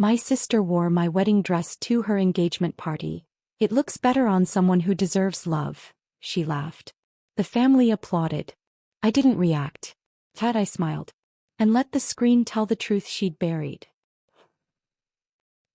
My sister wore my wedding dress to her engagement party. It looks better on someone who deserves love, she laughed. The family applauded. I didn't react. Instead, I smiled. And let the screen tell the truth she'd buried.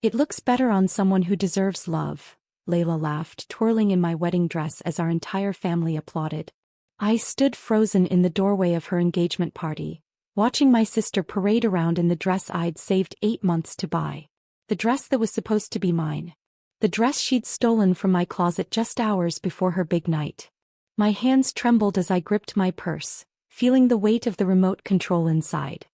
It looks better on someone who deserves love, Layla laughed, twirling in my wedding dress as our entire family applauded. I stood frozen in the doorway of her engagement party, watching my sister parade around in the dress I'd saved 8 months to buy. The dress that was supposed to be mine. The dress she'd stolen from my closet just hours before her big night. My hands trembled as I gripped my purse, feeling the weight of the remote control inside.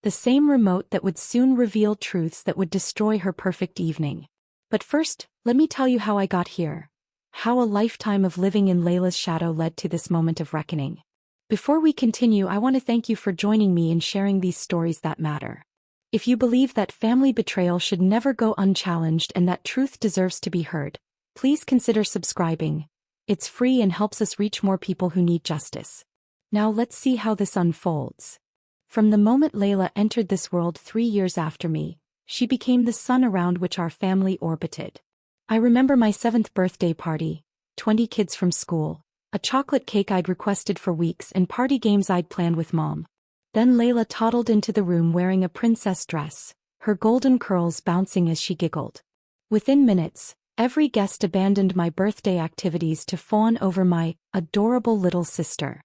The same remote that would soon reveal truths that would destroy her perfect evening. But first, let me tell you how I got here. How a lifetime of living in Layla's shadow led to this moment of reckoning. Before we continue, I want to thank you for joining me in sharing these stories that matter. If you believe that family betrayal should never go unchallenged and that truth deserves to be heard, please consider subscribing. It's free and helps us reach more people who need justice. Now let's see how this unfolds. From the moment Layla entered this world 3 years after me, she became the sun around which our family orbited. I remember my 7th birthday party, 20 kids from school, a chocolate cake I'd requested for weeks and party games I'd planned with Mom. Then Layla toddled into the room wearing a princess dress, her golden curls bouncing as she giggled. Within minutes, every guest abandoned my birthday activities to fawn over my adorable little sister.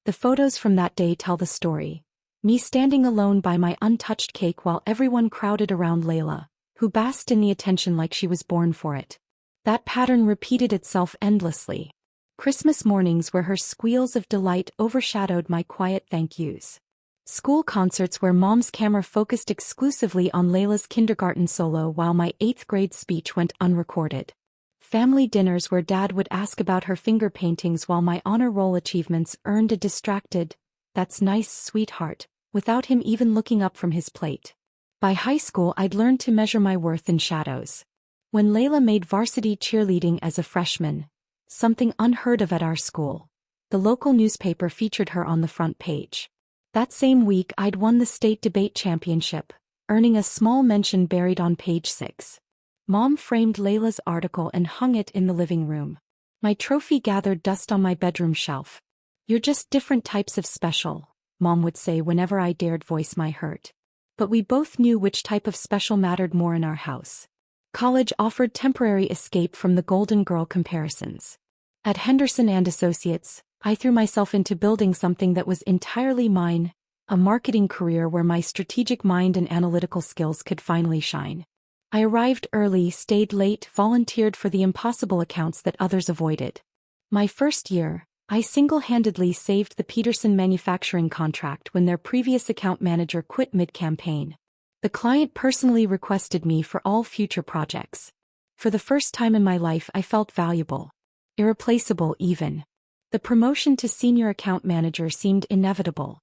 The photos from that day tell the story. Me standing alone by my untouched cake while everyone crowded around Layla, who basked in the attention like she was born for it. That pattern repeated itself endlessly. Christmas mornings where her squeals of delight overshadowed my quiet thank yous. School concerts where Mom's camera focused exclusively on Layla's kindergarten solo while my 8th grade speech went unrecorded. Family dinners where Dad would ask about her finger paintings while my honor roll achievements earned a distracted, "That's nice, sweetheart," without him even looking up from his plate. By high school I'd learned to measure my worth in shadows. When Layla made varsity cheerleading as a freshman, something unheard of at our school, the local newspaper featured her on the front page. That same week I'd won the state debate championship, earning a small mention buried on page 6. Mom framed Layla's article and hung it in the living room. My trophy gathered dust on my bedroom shelf. "You're just different types of special," Mom would say whenever I dared voice my hurt. But we both knew which type of special mattered more in our house. College offered temporary escape from the Golden Girl comparisons. At Henderson and Associates, I threw myself into building something that was entirely mine, a marketing career where my strategic mind and analytical skills could finally shine. I arrived early, stayed late, volunteered for the impossible accounts that others avoided. My first year, I single-handedly saved the Peterson manufacturing contract when their previous account manager quit mid-campaign. The client personally requested me for all future projects. For the first time in my life I felt valuable. Irreplaceable even. The promotion to senior account manager seemed inevitable.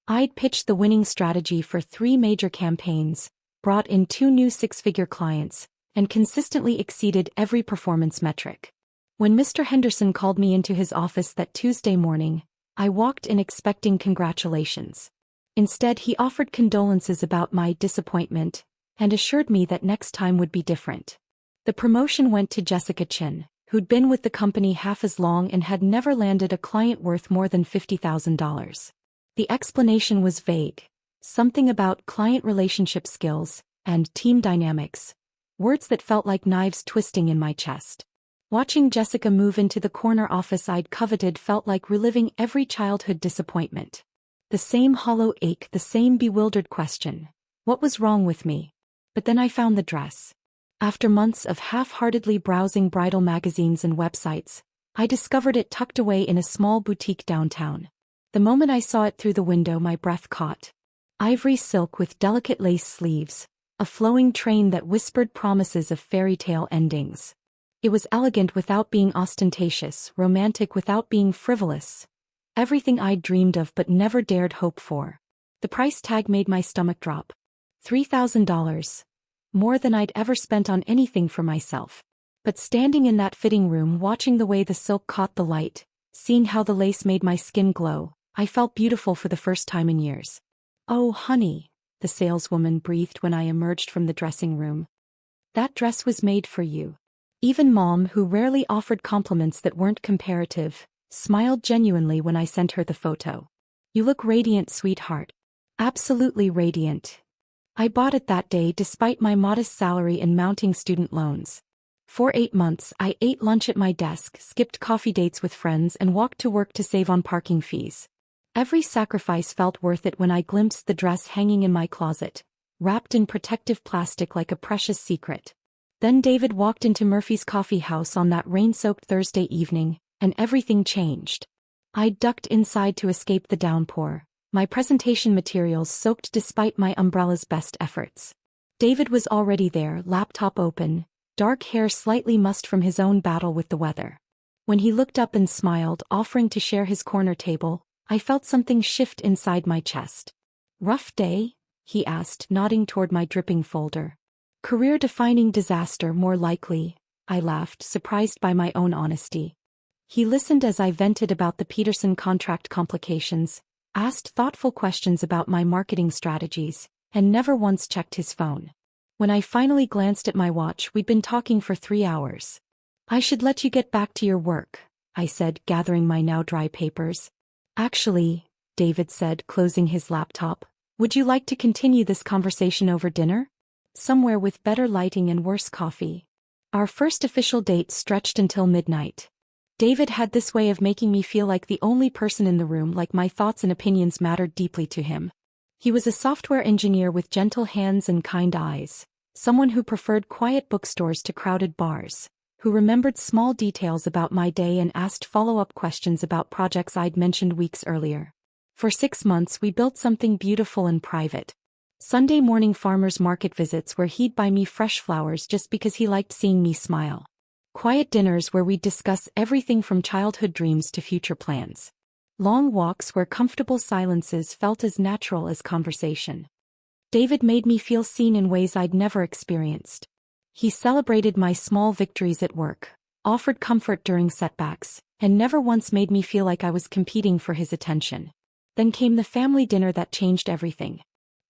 I'd pitched the winning strategy for 3 major campaigns, brought in 2 new 6-figure clients, and consistently exceeded every performance metric. When Mr. Henderson called me into his office that Tuesday morning, I walked in expecting congratulations. Instead, he offered condolences about my disappointment and assured me that next time would be different. The promotion went to Jessica Chin, who'd been with the company half as long and had never landed a client worth more than $50,000. The explanation was vague. Something about client relationship skills and team dynamics. Words that felt like knives twisting in my chest. Watching Jessica move into the corner office I'd coveted felt like reliving every childhood disappointment. The same hollow ache, the same bewildered question. What was wrong with me? But then I found the dress. After months of half-heartedly browsing bridal magazines and websites, I discovered it tucked away in a small boutique downtown. The moment I saw it through the window, my breath caught. Ivory silk with delicate lace sleeves, a flowing train that whispered promises of fairy tale endings. It was elegant without being ostentatious, romantic without being frivolous. Everything I'd dreamed of but never dared hope for. The price tag made my stomach drop. $3,000. More than I'd ever spent on anything for myself. But standing in that fitting room, watching the way the silk caught the light, seeing how the lace made my skin glow, I felt beautiful for the first time in years. "Oh, honey," the saleswoman breathed when I emerged from the dressing room. That dress was made for you. Even Mom, who rarely offered compliments that weren't comparative, smiled genuinely when I sent her the photo. You look radiant, sweetheart. Absolutely radiant. I bought it that day despite my modest salary and mounting student loans. For 8 months, I ate lunch at my desk, skipped coffee dates with friends, and walked to work to save on parking fees. Every sacrifice felt worth it when I glimpsed the dress hanging in my closet, wrapped in protective plastic like a precious secret. Then David walked into Murphy's coffee house on that rain-soaked Thursday evening, and everything changed. I ducked inside to escape the downpour, my presentation materials soaked despite my umbrella's best efforts. David was already there, laptop open, dark hair slightly mussed from his own battle with the weather. When he looked up and smiled, offering to share his corner table, I felt something shift inside my chest. Rough day? He asked, nodding toward my dripping folder. Career-defining disaster, more likely, I laughed, surprised by my own honesty. He listened as I vented about the Peterson contract complications, asked thoughtful questions about my marketing strategies, and never once checked his phone. When I finally glanced at my watch, we'd been talking for 3 hours. I should let you get back to your work, I said, gathering my now dry papers. Actually, David said, closing his laptop, would you like to continue this conversation over dinner? Somewhere with better lighting and worse coffee. Our first official date stretched until midnight. David had this way of making me feel like the only person in the room, like my thoughts and opinions mattered deeply to him. He was a software engineer with gentle hands and kind eyes, someone who preferred quiet bookstores to crowded bars, who remembered small details about my day and asked follow-up questions about projects I'd mentioned weeks earlier. For 6 months we built something beautiful and private. Sunday morning farmers market visits where he'd buy me fresh flowers just because he liked seeing me smile. Quiet dinners where we'd discuss everything from childhood dreams to future plans. Long walks where comfortable silences felt as natural as conversation. David made me feel seen in ways I'd never experienced. He celebrated my small victories at work, offered comfort during setbacks, and never once made me feel like I was competing for his attention. Then came the family dinner that changed everything.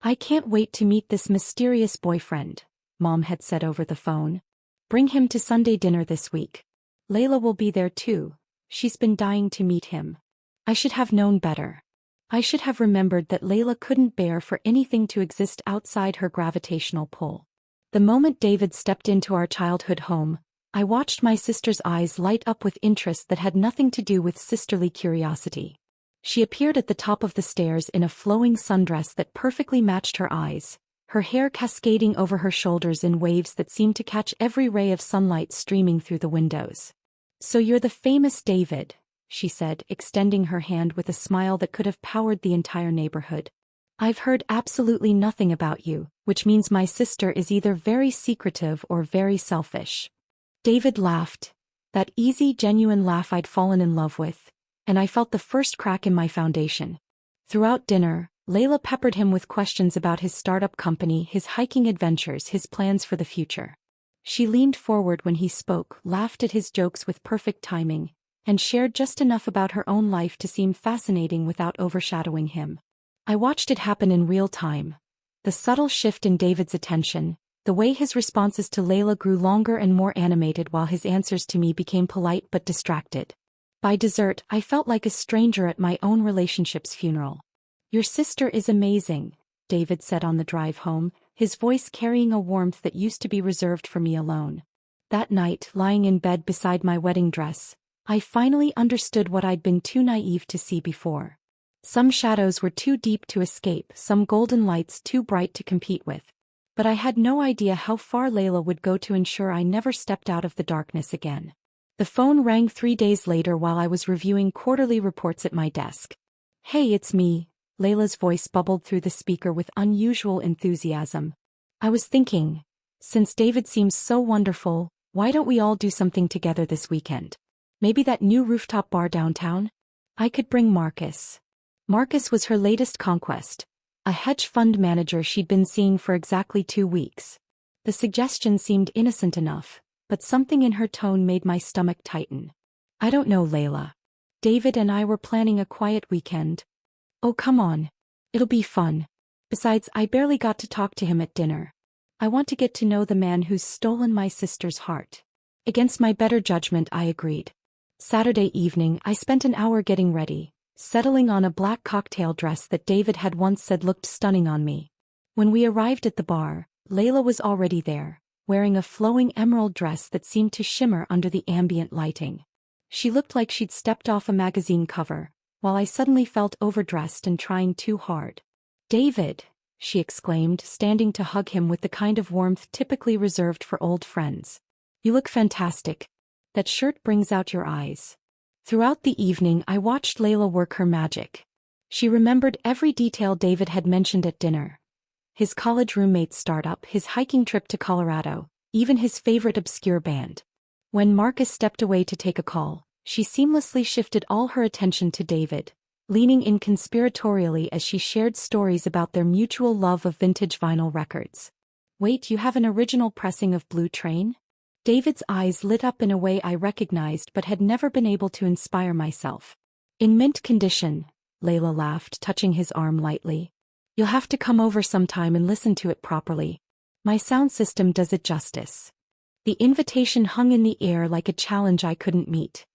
I can't wait to meet this mysterious boyfriend, Mom had said over the phone. Bring him to Sunday dinner this week. Layla will be there too. She's been dying to meet him. I should have known better. I should have remembered that Layla couldn't bear for anything to exist outside her gravitational pull. The moment David stepped into our childhood home, I watched my sister's eyes light up with interest that had nothing to do with sisterly curiosity. She appeared at the top of the stairs in a flowing sundress that perfectly matched her eyes, her hair cascading over her shoulders in waves that seemed to catch every ray of sunlight streaming through the windows. "So you're the famous David," she said, extending her hand with a smile that could have powered the entire neighborhood. "I've heard absolutely nothing about you, which means my sister is either very secretive or very selfish." David laughed, that easy, genuine laugh I'd fallen in love with, and I felt the first crack in my foundation. Throughout dinner, Layla peppered him with questions about his startup company, his hiking adventures, his plans for the future. She leaned forward when he spoke, laughed at his jokes with perfect timing, and shared just enough about her own life to seem fascinating without overshadowing him. I watched it happen in real time. The subtle shift in David's attention, the way his responses to Layla grew longer and more animated while his answers to me became polite but distracted. By dessert, I felt like a stranger at my own relationship's funeral. "Your sister is amazing," David said on the drive home, his voice carrying a warmth that used to be reserved for me alone. That night, lying in bed beside my wedding dress, I finally understood what I'd been too naive to see before. Some shadows were too deep to escape, some golden lights too bright to compete with. But I had no idea how far Layla would go to ensure I never stepped out of the darkness again. The phone rang 3 days later while I was reviewing quarterly reports at my desk. "Hey, it's me," Layla's voice bubbled through the speaker with unusual enthusiasm. "I was thinking, since David seems so wonderful, why don't we all do something together this weekend? Maybe that new rooftop bar downtown? I could bring Marcus." Marcus was her latest conquest, a hedge fund manager she'd been seeing for exactly 2 weeks. The suggestion seemed innocent enough, but something in her tone made my stomach tighten. "I don't know, Layla. David and I were planning a quiet weekend." "Oh, come on. It'll be fun. Besides, I barely got to talk to him at dinner. I want to get to know the man who's stolen my sister's heart. Against my better judgment, I agreed. Saturday evening, I spent an hour getting ready, settling on a black cocktail dress that David had once said looked stunning on me. When we arrived at the bar, Layla was already there, wearing a flowing emerald dress that seemed to shimmer under the ambient lighting. She looked like she'd stepped off a magazine cover, while I suddenly felt overdressed and trying too hard. "David," she exclaimed, standing to hug him with the kind of warmth typically reserved for old friends. "You look fantastic. That shirt brings out your eyes." Throughout the evening, I watched Layla work her magic. She remembered every detail David had mentioned at dinner. His college roommate's startup, his hiking trip to Colorado, even his favorite obscure band. When Marcus stepped away to take a call, she seamlessly shifted all her attention to David, leaning in conspiratorially as she shared stories about their mutual love of vintage vinyl records. "Wait, you have an original pressing of Blue Train?" David's eyes lit up in a way I recognized but had never been able to inspire myself. "In mint condition," Layla laughed, touching his arm lightly. "You'll have to come over sometime and listen to it properly. My sound system does it justice." The invitation hung in the air like a challenge I couldn't meet.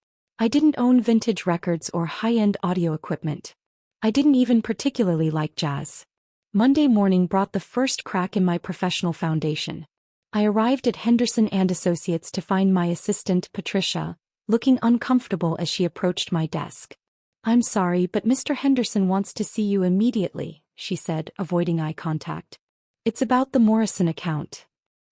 I didn't own vintage records or high-end audio equipment. I didn't even particularly like jazz. Monday morning brought the first crack in my professional foundation. I arrived at Henderson and Associates to find my assistant, Patricia, looking uncomfortable as she approached my desk. "I'm sorry, but Mr. Henderson wants to see you immediately," she said, avoiding eye contact. "It's about the Morrison account."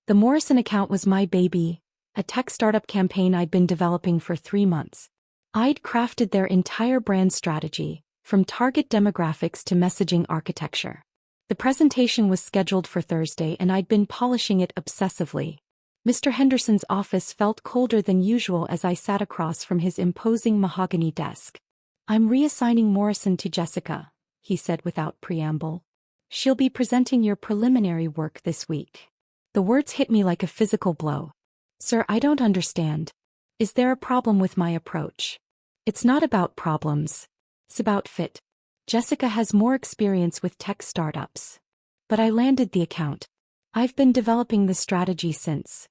The Morrison account was my baby, a tech startup campaign I'd been developing for 3 months. I'd crafted their entire brand strategy, from target demographics to messaging architecture. The presentation was scheduled for Thursday and I'd been polishing it obsessively. Mr. Henderson's office felt colder than usual as I sat across from his imposing mahogany desk. "I'm reassigning Morrison to Jessica," he said without preamble. "She'll be presenting your preliminary work this week." The words hit me like a physical blow. "Sir, I don't understand. Is there a problem with my approach?" "It's not about problems. It's about fit. Jessica has more experience with tech startups." But I landed the account. "I've been developing the strategy since.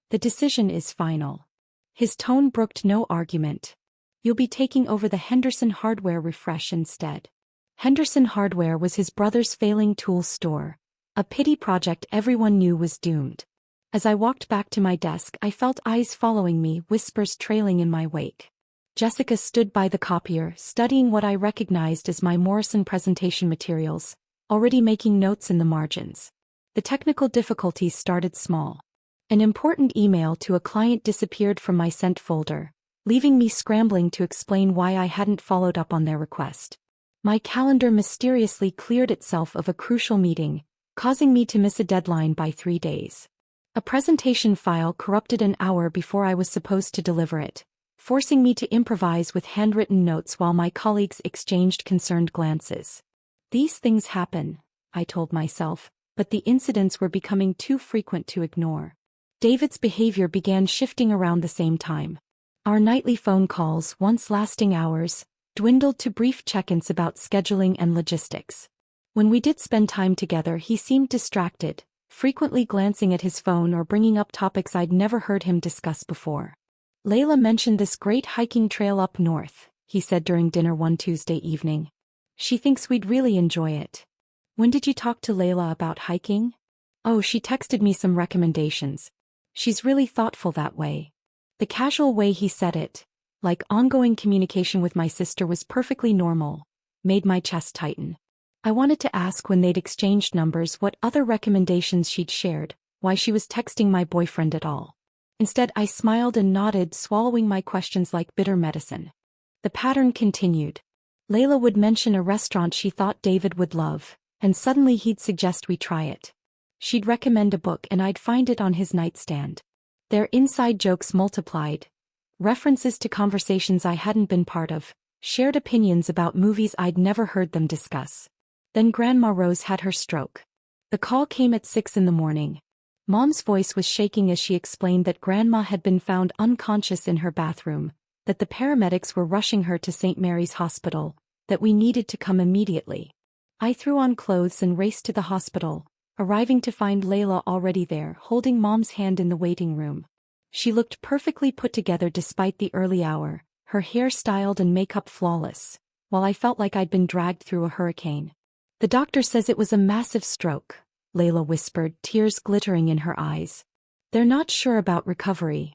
The decision is final." His tone brooked no argument. "You'll be taking over the Henderson Hardware refresh instead." Henderson Hardware was his brother's failing tools store, a pity project everyone knew was doomed. As I walked back to my desk, I felt eyes following me, whispers trailing in my wake. Jessica stood by the copier, studying what I recognized as my Morrison presentation materials, already making notes in the margins. The technical difficulties started small. An important email to a client disappeared from my sent folder, leaving me scrambling to explain why I hadn't followed up on their request. My calendar mysteriously cleared itself of a crucial meeting, causing me to miss a deadline by 3 days. A presentation file corrupted an hour before I was supposed to deliver it, forcing me to improvise with handwritten notes while my colleagues exchanged concerned glances. "These things happen," I told myself, but the incidents were becoming too frequent to ignore. David's behavior began shifting around the same time. Our nightly phone calls, once lasting hours, dwindled to brief check-ins about scheduling and logistics. When we did spend time together, he seemed distracted, frequently glancing at his phone or bringing up topics I'd never heard him discuss before. "Layla mentioned this great hiking trail up north," he said during dinner one Tuesday evening. "She thinks we'd really enjoy it." "When did you talk to Layla about hiking?" "Oh, she texted me some recommendations. She's really thoughtful that way." The casual way he said it, like ongoing communication with my sister, was perfectly normal, made my chest tighten. I wanted to ask when they'd exchanged numbers what other recommendations she'd shared, why she was texting my boyfriend at all. Instead, I smiled and nodded, swallowing my questions like bitter medicine. The pattern continued. Layla would mention a restaurant she thought David would love, and suddenly he'd suggest we try it. She'd recommend a book and I'd find it on his nightstand. Their inside jokes multiplied. References to conversations I hadn't been part of, shared opinions about movies I'd never heard them discuss. Then Grandma Rose had her stroke. The call came at 6 in the morning. Mom's voice was shaking as she explained that Grandma had been found unconscious in her bathroom, that the paramedics were rushing her to St. Mary's Hospital, that we needed to come immediately. I threw on clothes and raced to the hospital, arriving to find Layla already there, holding Mom's hand in the waiting room. She looked perfectly put together despite the early hour, her hair styled and makeup flawless, while I felt like I'd been dragged through a hurricane. "The doctor says it was a massive stroke," Layla whispered, tears glittering in her eyes. "They're not sure about recovery."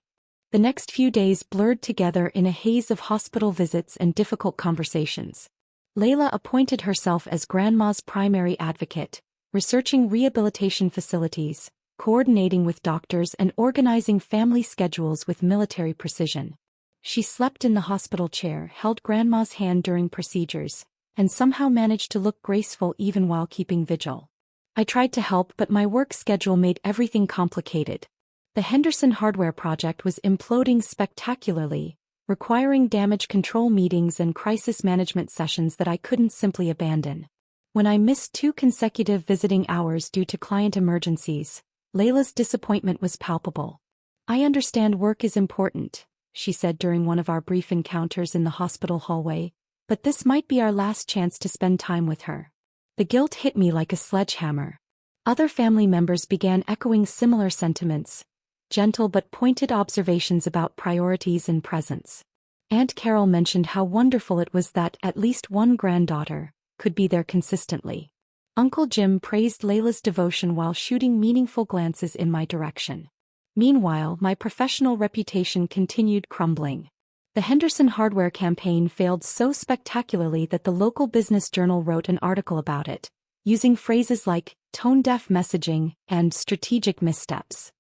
The next few days blurred together in a haze of hospital visits and difficult conversations. Layla appointed herself as Grandma's primary advocate, researching rehabilitation facilities, coordinating with doctors and organizing family schedules with military precision. She slept in the hospital chair, held Grandma's hand during procedures, and somehow managed to look graceful even while keeping vigil. I tried to help, but my work schedule made everything complicated. The Henderson hardware project was imploding spectacularly, requiring damage control meetings and crisis management sessions that I couldn't simply abandon. When I missed 2 consecutive visiting hours due to client emergencies, Layla's disappointment was palpable. "I understand work is important," she said during one of our brief encounters in the hospital hallway, "but this might be our last chance to spend time with her." The guilt hit me like a sledgehammer. Other family members began echoing similar sentiments, gentle but pointed observations about priorities and presence. Aunt Carol mentioned how wonderful it was that at least one granddaughter could be there consistently. Uncle Jim praised Layla's devotion while shooting meaningful glances in my direction. Meanwhile, my professional reputation continued crumbling. The Henderson hardware campaign failed so spectacularly that the local business journal wrote an article about it, using phrases like tone-deaf messaging and strategic missteps.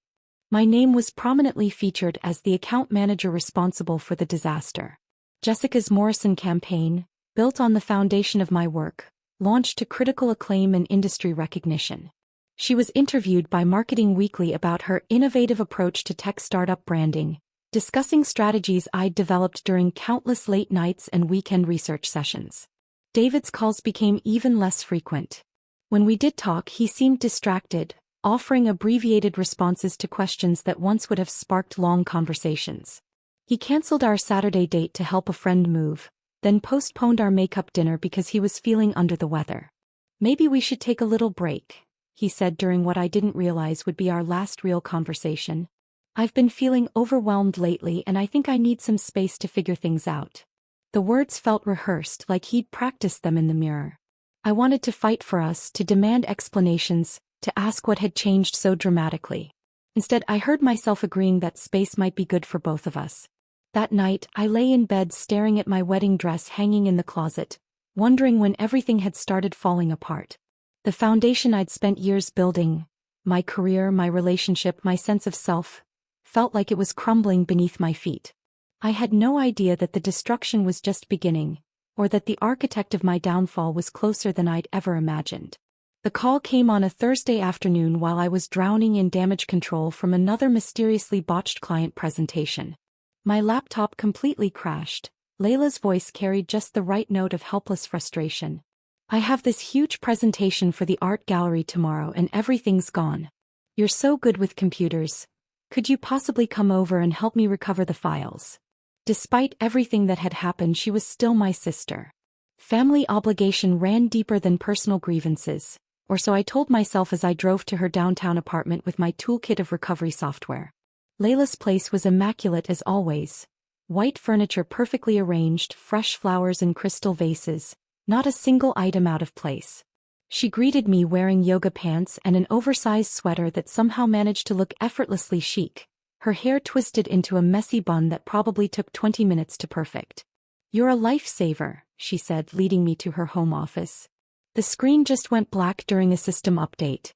My name was prominently featured as the account manager responsible for the disaster. Jessica's Morrison campaign, built on the foundation of my work, launched to critical acclaim and industry recognition. She was interviewed by Marketing Weekly about her innovative approach to tech startup branding, discussing strategies I'd developed during countless late nights and weekend research sessions. David's calls became even less frequent. When we did talk, he seemed distracted, offering abbreviated responses to questions that once would have sparked long conversations. He canceled our Saturday date to help a friend move, then postponed our makeup dinner because he was feeling under the weather. "Maybe we should take a little break," he said during what I didn't realize would be our last real conversation. "I've been feeling overwhelmed lately and I think I need some space to figure things out." The words felt rehearsed, like he'd practiced them in the mirror. I wanted to fight for us, to demand explanations, to ask what had changed so dramatically. Instead, I heard myself agreeing that space might be good for both of us. That night, I lay in bed staring at my wedding dress hanging in the closet, wondering when everything had started falling apart. The foundation I'd spent years building, my career, my relationship, my sense of self, felt like it was crumbling beneath my feet. I had no idea that the destruction was just beginning, or that the architect of my downfall was closer than I'd ever imagined. The call came on a Thursday afternoon while I was drowning in damage control from another mysteriously botched client presentation. My laptop completely crashed. Layla's voice carried just the right note of helpless frustration. "I have this huge presentation for the art gallery tomorrow and everything's gone. You're so good with computers. Could you possibly come over and help me recover the files?" Despite everything that had happened, she was still my sister. Family obligation ran deeper than personal grievances, or so I told myself as I drove to her downtown apartment with my toolkit of recovery software. Layla's place was immaculate as always. White furniture perfectly arranged, fresh flowers in crystal vases, not a single item out of place. She greeted me wearing yoga pants and an oversized sweater that somehow managed to look effortlessly chic, her hair twisted into a messy bun that probably took 20 minutes to perfect. "You're a lifesaver," she said, leading me to her home office. "The screen just went black during a system update.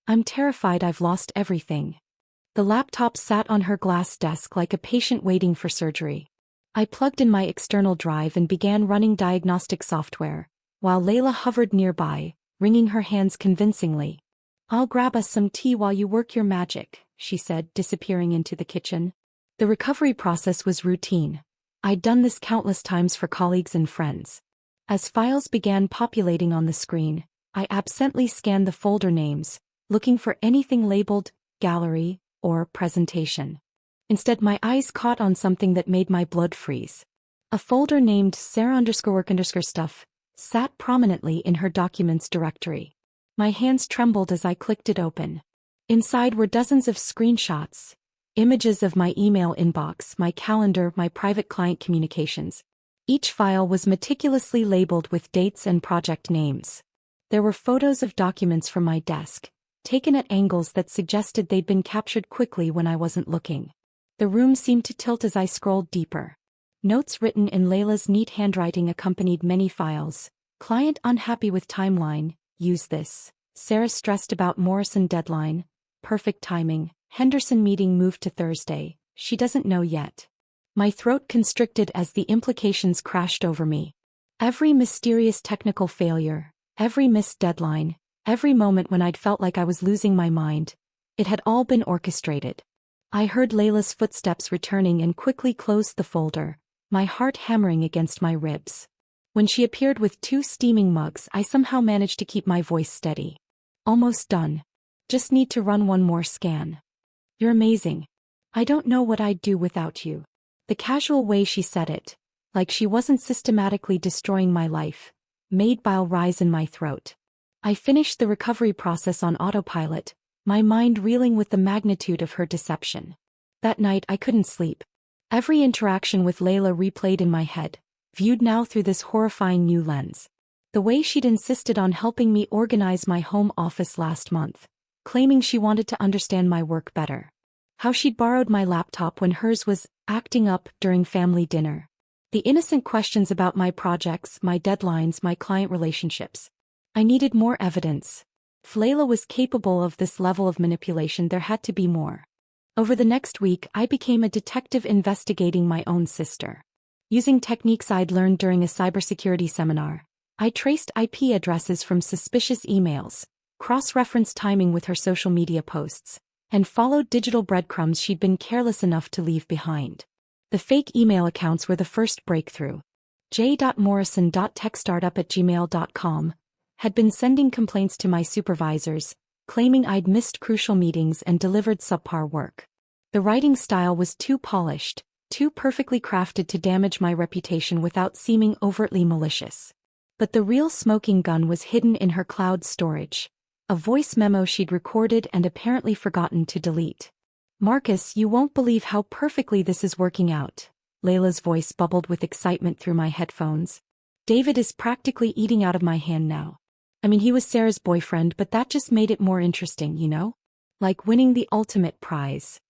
I'm terrified I've lost everything." The laptop sat on her glass desk like a patient waiting for surgery. I plugged in my external drive and began running diagnostic software, while Layla hovered nearby, wringing her hands convincingly. "I'll grab us some tea while you work your magic," she said, disappearing into the kitchen. The recovery process was routine. I'd done this countless times for colleagues and friends. As files began populating on the screen, I absently scanned the folder names, looking for anything labeled gallery or presentation. Instead, my eyes caught on something that made my blood freeze. A folder named Sarah_work_stuff, sat prominently in her documents directory. My hands trembled as I clicked it open. Inside were dozens of screenshots, images of my email inbox, my calendar, my private client communications. Each file was meticulously labeled with dates and project names. There were photos of documents from my desk, taken at angles that suggested they'd been captured quickly when I wasn't looking. The room seemed to tilt as I scrolled deeper. Notes written in Layla's neat handwriting accompanied many files. Client unhappy with timeline, use this. Sarah stressed about Morrison deadline, perfect timing. Henderson meeting moved to Thursday, she doesn't know yet. My throat constricted as the implications crashed over me. Every mysterious technical failure, every missed deadline, every moment when I'd felt like I was losing my mind, it had all been orchestrated. I heard Layla's footsteps returning and quickly closed the folder, my heart hammering against my ribs. When she appeared with 2 steaming mugs, I somehow managed to keep my voice steady. Almost done. Just need to run one more scan. You're amazing. I don't know what I'd do without you. The casual way she said it, like she wasn't systematically destroying my life, made bile rise in my throat. I finished the recovery process on autopilot, my mind reeling with the magnitude of her deception. That night I couldn't sleep. Every interaction with Layla replayed in my head, viewed now through this horrifying new lens. The way she'd insisted on helping me organize my home office last month, claiming she wanted to understand my work better. How she'd borrowed my laptop when hers was acting up during family dinner. The innocent questions about my projects, my deadlines, my client relationships. I needed more evidence. If Layla was capable of this level of manipulation, there had to be more. Over the next week, I became a detective investigating my own sister. Using techniques I'd learned during a cybersecurity seminar, I traced IP addresses from suspicious emails, cross-referenced timing with her social media posts, and followed digital breadcrumbs she'd been careless enough to leave behind. The fake email accounts were the first breakthrough. j.morrison.techstartup@gmail.com had been sending complaints to my supervisors, claiming I'd missed crucial meetings and delivered subpar work. The writing style was too polished, too perfectly crafted to damage my reputation without seeming overtly malicious. But the real smoking gun was hidden in her cloud storage. A voice memo she'd recorded and apparently forgotten to delete. Marcus, you won't believe how perfectly this is working out. Layla's voice bubbled with excitement through my headphones. David is practically eating out of my hand now. I mean, he was Sarah's boyfriend, but that just made it more interesting, you know? Like winning the ultimate prize.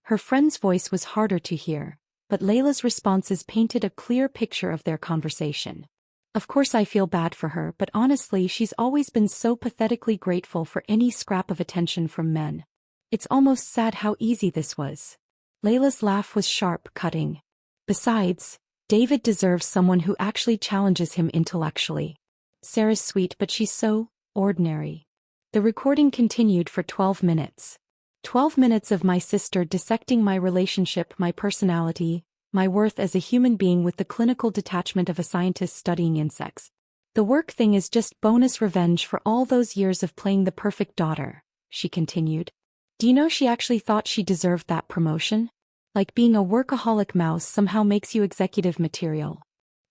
Her friend's voice was harder to hear, but Layla's responses painted a clear picture of their conversation. Of course I feel bad for her, but honestly she's always been so pathetically grateful for any scrap of attention from men. It's almost sad how easy this was. Layla's laugh was sharp, cutting. Besides, David deserves someone who actually challenges him intellectually. Sarah's sweet, but she's so ordinary. The recording continued for 12 minutes. 12 minutes of my sister dissecting my relationship, my personality, my worth as a human being with the clinical detachment of a scientist studying insects. The work thing is just bonus revenge for all those years of playing the perfect daughter, she continued. Do you know she actually thought she deserved that promotion? Like being a workaholic mouse somehow makes you executive material.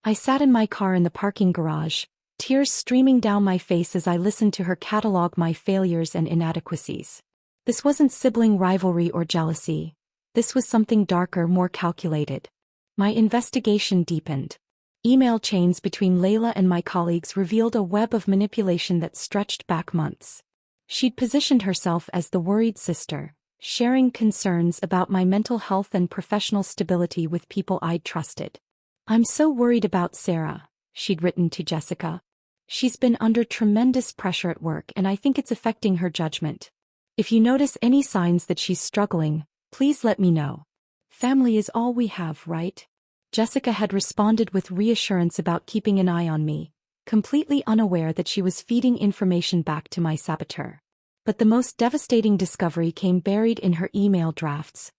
I sat in my car in the parking garage, tears streaming down my face as I listened to her catalog my failures and inadequacies. This wasn't sibling rivalry or jealousy. This was something darker, more calculated. My investigation deepened. Email chains between Layla and my colleagues revealed a web of manipulation that stretched back months. She'd positioned herself as the worried sister, sharing concerns about my mental health and professional stability with people I'd trusted. I'm so worried about Sarah, she'd written to Jessica. She's been under tremendous pressure at work and I think it's affecting her judgment. If you notice any signs that she's struggling, please let me know. Family is all we have, right? Jessica had responded with reassurance about keeping an eye on me, completely unaware that she was feeding information back to my saboteur. But the most devastating discovery came buried in her email drafts.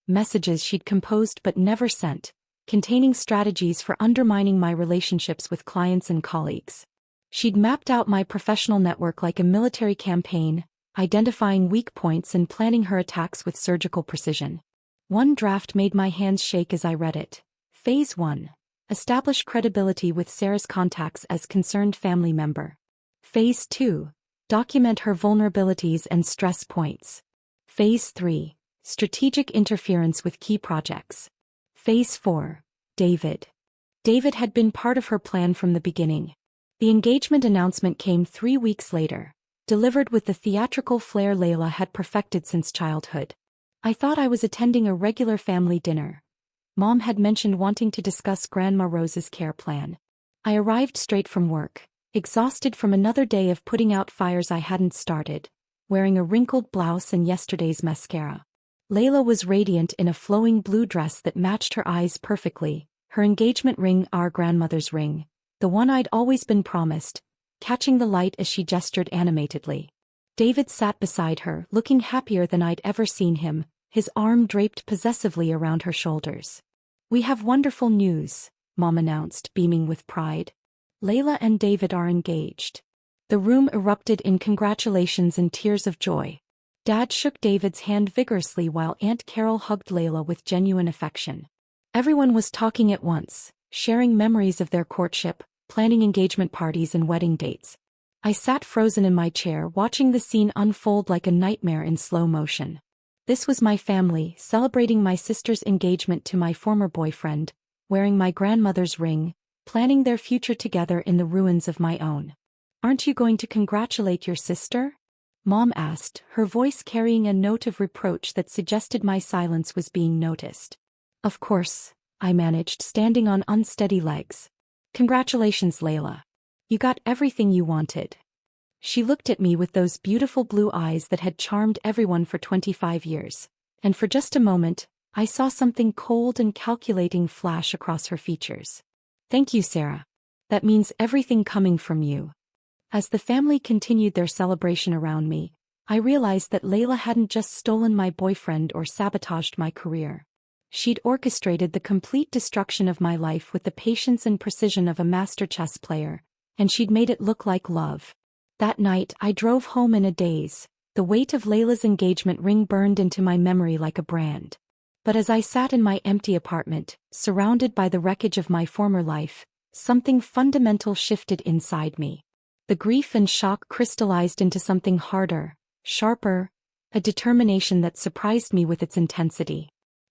Messages she'd composed but never sent, containing strategies for undermining my relationships with clients and colleagues. She'd mapped out my professional network like a military campaign, identifying weak points and planning her attacks with surgical precision. One draft made my hands shake as I read it. Phase 1. Establish credibility with Sarah's contacts as concerned family member. Phase 2. Document her vulnerabilities and stress points. Phase 3. Strategic interference with key projects. Phase 4. David. David had been part of her plan from the beginning. The engagement announcement came 3 weeks later, delivered with the theatrical flair Layla had perfected since childhood. I thought I was attending a regular family dinner. Mom had mentioned wanting to discuss Grandma Rose's care plan. I arrived straight from work, exhausted from another day of putting out fires I hadn't started, wearing a wrinkled blouse and yesterday's mascara. Layla was radiant in a flowing blue dress that matched her eyes perfectly, her engagement ring our grandmother's ring, the one I'd always been promised, catching the light as she gestured animatedly. David sat beside her, looking happier than I'd ever seen him, his arm draped possessively around her shoulders. "We have wonderful news," Mom announced, beaming with pride. "Layla and David are engaged." The room erupted in congratulations and tears of joy. Dad shook David's hand vigorously while Aunt Carol hugged Layla with genuine affection. Everyone was talking at once, sharing memories of their courtship, planning engagement parties and wedding dates. I sat frozen in my chair watching the scene unfold like a nightmare in slow motion. This was my family celebrating my sister's engagement to my former boyfriend, wearing my grandmother's ring, planning their future together in the ruins of my own. "Aren't you going to congratulate your sister?" Mom asked, her voice carrying a note of reproach that suggested my silence was being noticed. "Of course," I managed, standing on unsteady legs. "Congratulations, Layla. You got everything you wanted." She looked at me with those beautiful blue eyes that had charmed everyone for 25 years, and for just a moment, I saw something cold and calculating flash across her features. "Thank you, Sarah. That means everything coming from you." As the family continued their celebration around me, I realized that Layla hadn't just stolen my boyfriend or sabotaged my career. She'd orchestrated the complete destruction of my life with the patience and precision of a master chess player, and she'd made it look like love. That night I drove home in a daze, the weight of Layla's engagement ring burned into my memory like a brand. But as I sat in my empty apartment, surrounded by the wreckage of my former life, something fundamental shifted inside me. The grief and shock crystallized into something harder, sharper, a determination that surprised me with its intensity.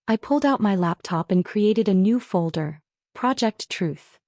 I pulled out my laptop and created a new folder, Project Truth.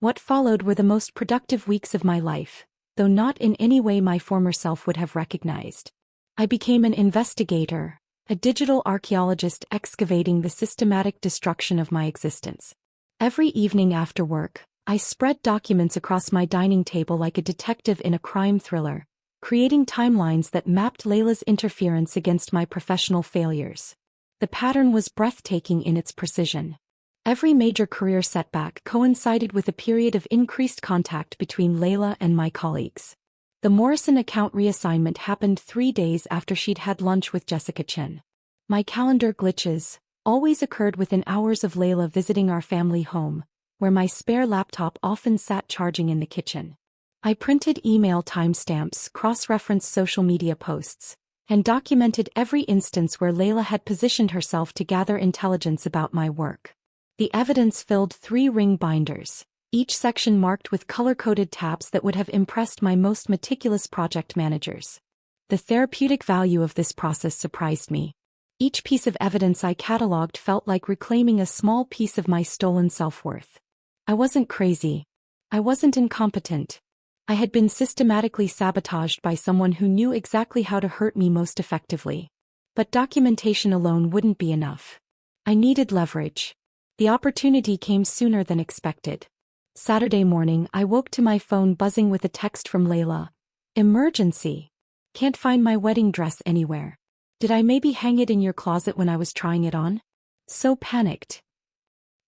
What followed were the most productive weeks of my life, though not in any way my former self would have recognized. I became an investigator, a digital archaeologist excavating the systematic destruction of my existence. Every evening after work, I spread documents across my dining table like a detective in a crime thriller, creating timelines that mapped Layla's interference against my professional failures. The pattern was breathtaking in its precision. Every major career setback coincided with a period of increased contact between Layla and my colleagues. The Morrison account reassignment happened 3 days after she'd had lunch with Jessica Chin. My calendar glitches always occurred within hours of Layla visiting our family home, where my spare laptop often sat charging in the kitchen. I printed email timestamps, cross-referenced social media posts, and documented every instance where Layla had positioned herself to gather intelligence about my work. The evidence filled 3 ring binders, each section marked with color-coded tabs that would have impressed my most meticulous project managers. The therapeutic value of this process surprised me. Each piece of evidence I cataloged felt like reclaiming a small piece of my stolen self-worth. I wasn't crazy. I wasn't incompetent. I had been systematically sabotaged by someone who knew exactly how to hurt me most effectively. But documentation alone wouldn't be enough. I needed leverage. The opportunity came sooner than expected. Saturday morning, I woke to my phone buzzing with a text from Layla. "Emergency. Can't find my wedding dress anywhere. Did I maybe hang it in your closet when I was trying it on?" So panicked.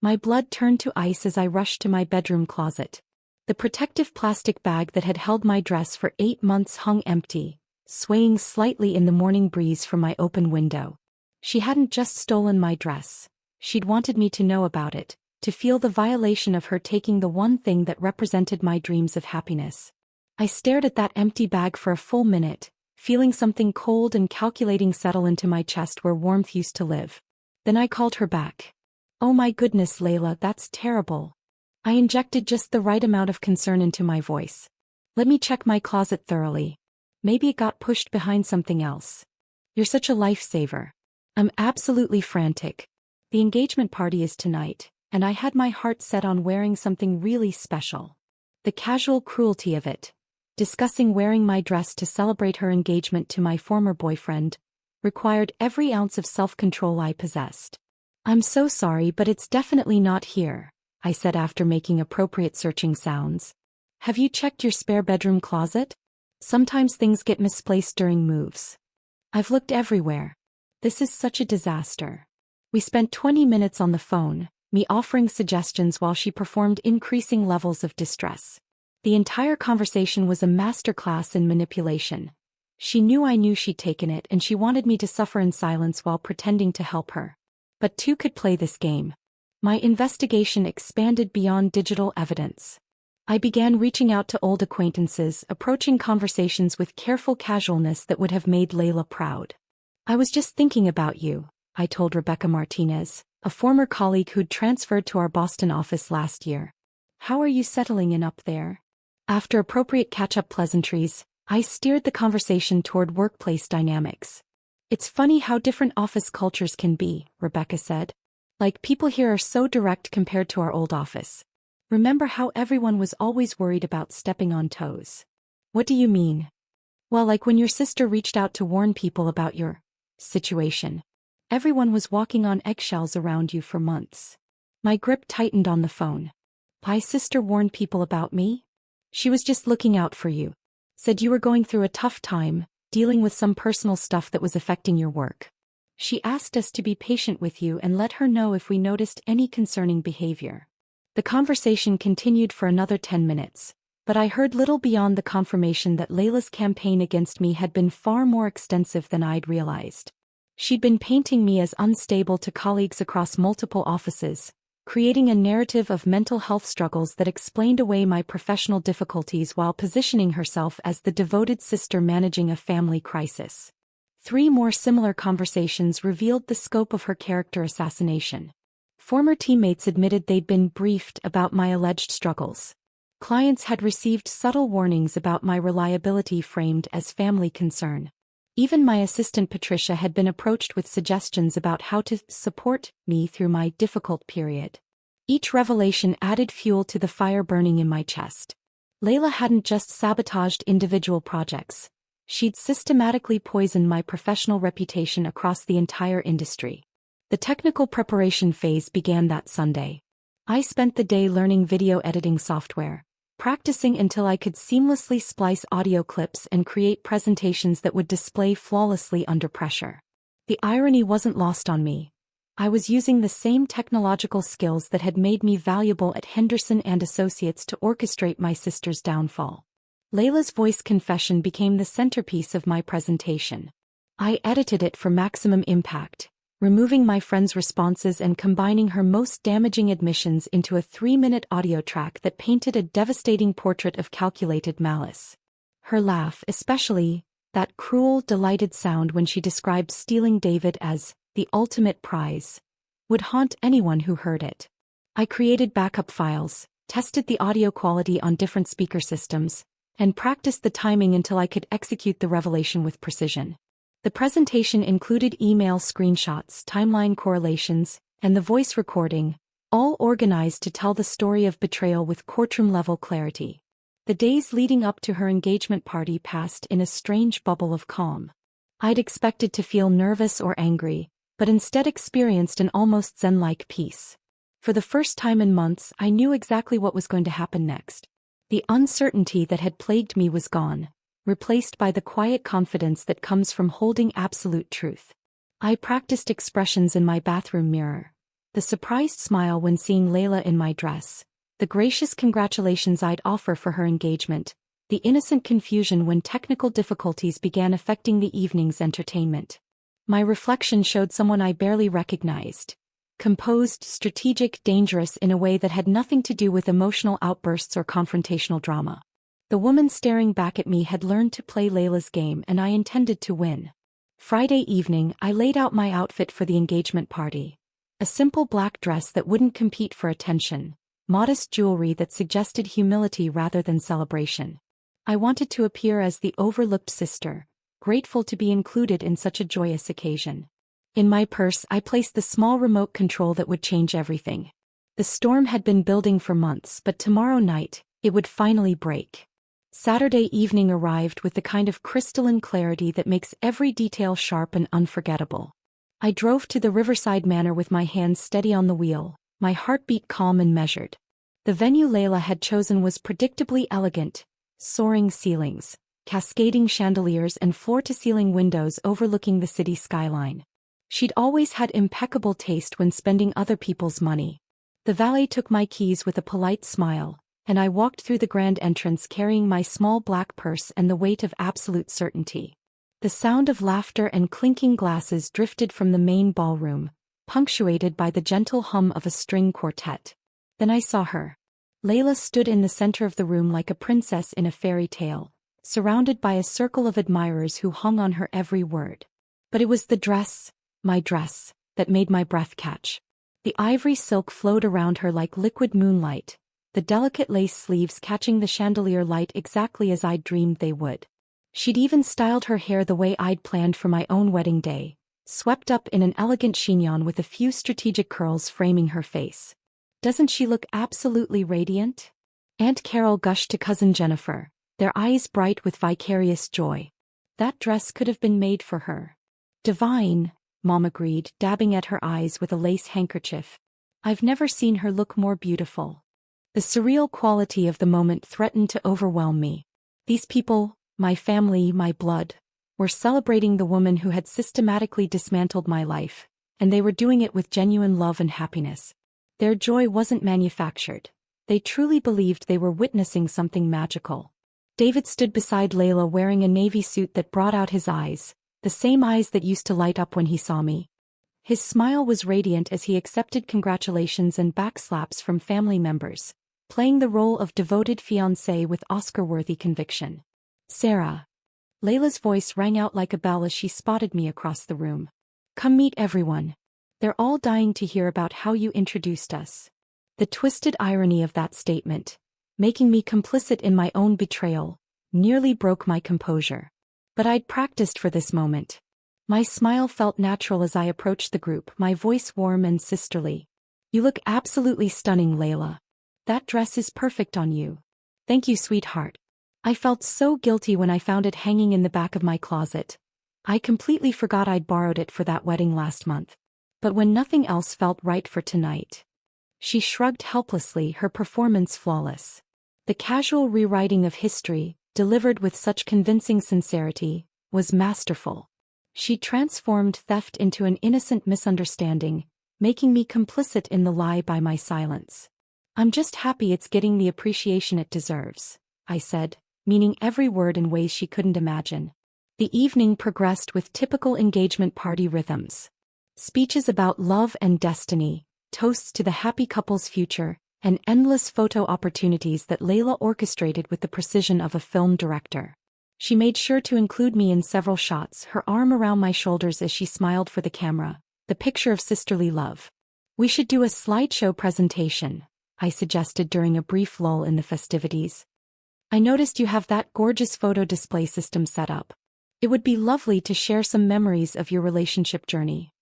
My blood turned to ice as I rushed to my bedroom closet. The protective plastic bag that had held my dress for 8 months hung empty, swaying slightly in the morning breeze from my open window. She hadn't just stolen my dress. She'd wanted me to know about it, to feel the violation of her taking the one thing that represented my dreams of happiness. I stared at that empty bag for a full minute, feeling something cold and calculating settle into my chest where warmth used to live. Then I called her back. "Oh my goodness, Layla, that's terrible. I injected just the right amount of concern into my voice. Let me check my closet thoroughly. Maybe it got pushed behind something else. You're such a lifesaver. I'm absolutely frantic. The engagement party is tonight, and I had my heart set on wearing something really special. The casual cruelty of it, discussing wearing my dress to celebrate her engagement to my former boyfriend, required every ounce of self-control I possessed. I'm so sorry, but it's definitely not here, I said after making appropriate searching sounds. Have you checked your spare bedroom closet? Sometimes things get misplaced during moves. I've looked everywhere. This is such a disaster. We spent 20 minutes on the phone, me offering suggestions while she performed increasing levels of distress. The entire conversation was a masterclass in manipulation. She knew I knew she'd taken it, and she wanted me to suffer in silence while pretending to help her. But two could play this game. My investigation expanded beyond digital evidence. I began reaching out to old acquaintances, approaching conversations with careful casualness that would have made Layla proud. I was just thinking about you, I told Rebecca Martinez, a former colleague who'd transferred to our Boston office last year. How are you settling in up there? After appropriate catch-up pleasantries, I steered the conversation toward workplace dynamics. It's funny how different office cultures can be, Rebecca said. Like, people here are so direct compared to our old office. Remember how everyone was always worried about stepping on toes? What do you mean? Well, like when your sister reached out to warn people about your situation. Everyone was walking on eggshells around you for months. My grip tightened on the phone. My sister warned people about me? She was just looking out for you. Said you were going through a tough time, dealing with some personal stuff that was affecting your work. She asked us to be patient with you and let her know if we noticed any concerning behavior. The conversation continued for another 10 minutes, but I heard little beyond the confirmation that Layla's campaign against me had been far more extensive than I'd realized. She'd been painting me as unstable to colleagues across multiple offices, creating a narrative of mental health struggles that explained away my professional difficulties while positioning herself as the devoted sister managing a family crisis. 3 more similar conversations revealed the scope of her character assassination. Former teammates admitted they'd been briefed about my alleged struggles. Clients had received subtle warnings about my reliability framed as family concern. Even my assistant Patricia had been approached with suggestions about how to support me through my difficult period. Each revelation added fuel to the fire burning in my chest. Layla hadn't just sabotaged individual projects. She'd systematically poisoned my professional reputation across the entire industry. The technical preparation phase began that Sunday. I spent the day learning video editing software, practicing until I could seamlessly splice audio clips and create presentations that would display flawlessly under pressure. The irony wasn't lost on me. I was using the same technological skills that had made me valuable at Henderson and Associates to orchestrate my sister's downfall. Layla's voice confession became the centerpiece of my presentation. I edited it for maximum impact, removing my friend's responses and combining her most damaging admissions into a 3-minute audio track that painted a devastating portrait of calculated malice. Her laugh, especially, that cruel, delighted sound when she described stealing David as the ultimate prize, would haunt anyone who heard it. I created backup files, tested the audio quality on different speaker systems, and practiced the timing until I could execute the revelation with precision. The presentation included email screenshots, timeline correlations, and the voice recording, all organized to tell the story of betrayal with courtroom-level clarity. The days leading up to her engagement party passed in a strange bubble of calm. I'd expected to feel nervous or angry, but instead experienced an almost zen-like peace. For the first time in months, I knew exactly what was going to happen next. The uncertainty that had plagued me was gone, replaced by the quiet confidence that comes from holding absolute truth. I practiced expressions in my bathroom mirror. The surprised smile when seeing Layla in my dress, the gracious congratulations I'd offer for her engagement, the innocent confusion when technical difficulties began affecting the evening's entertainment. My reflection showed someone I barely recognized. Composed, strategic, dangerous in a way that had nothing to do with emotional outbursts or confrontational drama. The woman staring back at me had learned to play Layla's game, and I intended to win. Friday evening, I laid out my outfit for the engagement party. A simple black dress that wouldn't compete for attention, modest jewelry that suggested humility rather than celebration. I wanted to appear as the overlooked sister, grateful to be included in such a joyous occasion. In my purse I placed the small remote control that would change everything. The storm had been building for months, but tomorrow night, it would finally break. Saturday evening arrived with the kind of crystalline clarity that makes every detail sharp and unforgettable. I drove to the Riverside Manor with my hands steady on the wheel, my heartbeat calm and measured. The venue Layla had chosen was predictably elegant, soaring ceilings, cascading chandeliers and floor-to-ceiling windows overlooking the city skyline. She'd always had impeccable taste when spending other people's money. The valet took my keys with a polite smile, and I walked through the grand entrance carrying my small black purse and the weight of absolute certainty. The sound of laughter and clinking glasses drifted from the main ballroom, punctuated by the gentle hum of a string quartet. Then I saw her. Layla stood in the center of the room like a princess in a fairy tale, surrounded by a circle of admirers who hung on her every word. But it was the dress, my dress, that made my breath catch. The ivory silk flowed around her like liquid moonlight, the delicate lace sleeves catching the chandelier light exactly as I'd dreamed they would. She'd even styled her hair the way I'd planned for my own wedding day, swept up in an elegant chignon with a few strategic curls framing her face. "Doesn't she look absolutely radiant?" Aunt Carol gushed to Cousin Jennifer, their eyes bright with vicarious joy. "That dress could have been made for her." "Divine," Mom agreed, dabbing at her eyes with a lace handkerchief. "I've never seen her look more beautiful." The surreal quality of the moment threatened to overwhelm me. These people, my family, my blood, were celebrating the woman who had systematically dismantled my life, and they were doing it with genuine love and happiness. Their joy wasn't manufactured. They truly believed they were witnessing something magical. David stood beside Layla wearing a navy suit that brought out his eyes, the same eyes that used to light up when he saw me. His smile was radiant as he accepted congratulations and backslaps from family members, playing the role of devoted fiancé with Oscar-worthy conviction. "Sarah." Layla's voice rang out like a bell as she spotted me across the room. "Come meet everyone. They're all dying to hear about how you introduced us." The twisted irony of that statement, making me complicit in my own betrayal, nearly broke my composure. But I'd practiced for this moment. My smile felt natural as I approached the group, my voice warm and sisterly. "You look absolutely stunning, Layla. That dress is perfect on you." "Thank you, sweetheart." I felt so guilty when I found it hanging in the back of my closet. I completely forgot I'd borrowed it for that wedding last month. But when nothing else felt right for tonight. She shrugged helplessly, her performance flawless. The casual rewriting of history, delivered with such convincing sincerity, was masterful. She transformed theft into an innocent misunderstanding, making me complicit in the lie by my silence. "I'm just happy it's getting the appreciation it deserves," I said, meaning every word in ways she couldn't imagine. The evening progressed with typical engagement party rhythms. Speeches about love and destiny, toasts to the happy couple's future, and endless photo opportunities that Layla orchestrated with the precision of a film director. She made sure to include me in several shots, her arm around my shoulders as she smiled for the camera, the picture of sisterly love. "We should do a slideshow presentation," I suggested during a brief lull in the festivities. "I noticed you have that gorgeous photo display system set up. It would be lovely to share some memories of your relationship journey."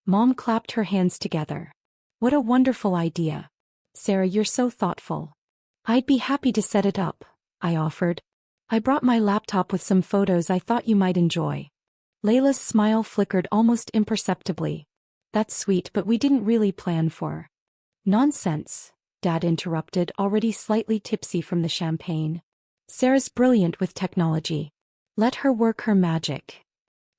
Mom clapped her hands together. "What a wonderful idea. Sarah, you're so thoughtful." "I'd be happy to set it up," I offered. "I brought my laptop with some photos I thought you might enjoy." Layla's smile flickered almost imperceptibly. "That's sweet, but we didn't really plan for." "Nonsense," Dad interrupted, already slightly tipsy from the champagne. "Sarah's brilliant with technology. Let her work her magic."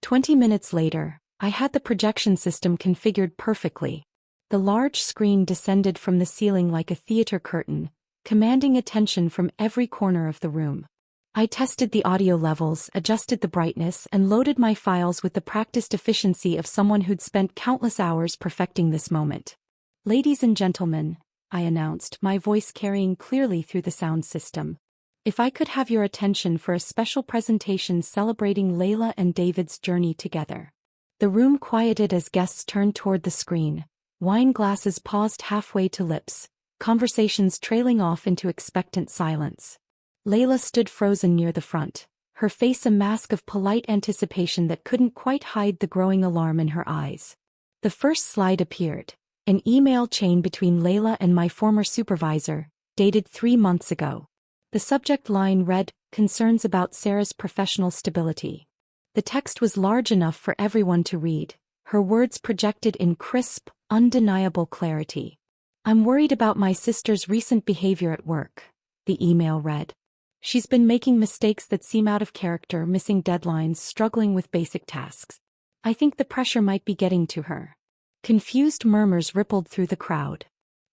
20 minutes later, I had the projection system configured perfectly. The large screen descended from the ceiling like a theater curtain, commanding attention from every corner of the room. I tested the audio levels, adjusted the brightness, and loaded my files with the practiced efficiency of someone who'd spent countless hours perfecting this moment. "Ladies and gentlemen," I announced, my voice carrying clearly through the sound system. "If I could have your attention for a special presentation celebrating Layla and David's journey together." The room quieted as guests turned toward the screen, wine glasses paused halfway to lips, conversations trailing off into expectant silence. Layla stood frozen near the front, her face a mask of polite anticipation that couldn't quite hide the growing alarm in her eyes. The first slide appeared, an email chain between Layla and my former supervisor, dated 3 months ago. The subject line read, "Concerns about Sarah's professional stability." The text was large enough for everyone to read, her words projected in crisp, undeniable clarity. "I'm worried about my sister's recent behavior at work," the email read. "She's been making mistakes that seem out of character, missing deadlines, struggling with basic tasks. I think the pressure might be getting to her." Confused murmurs rippled through the crowd.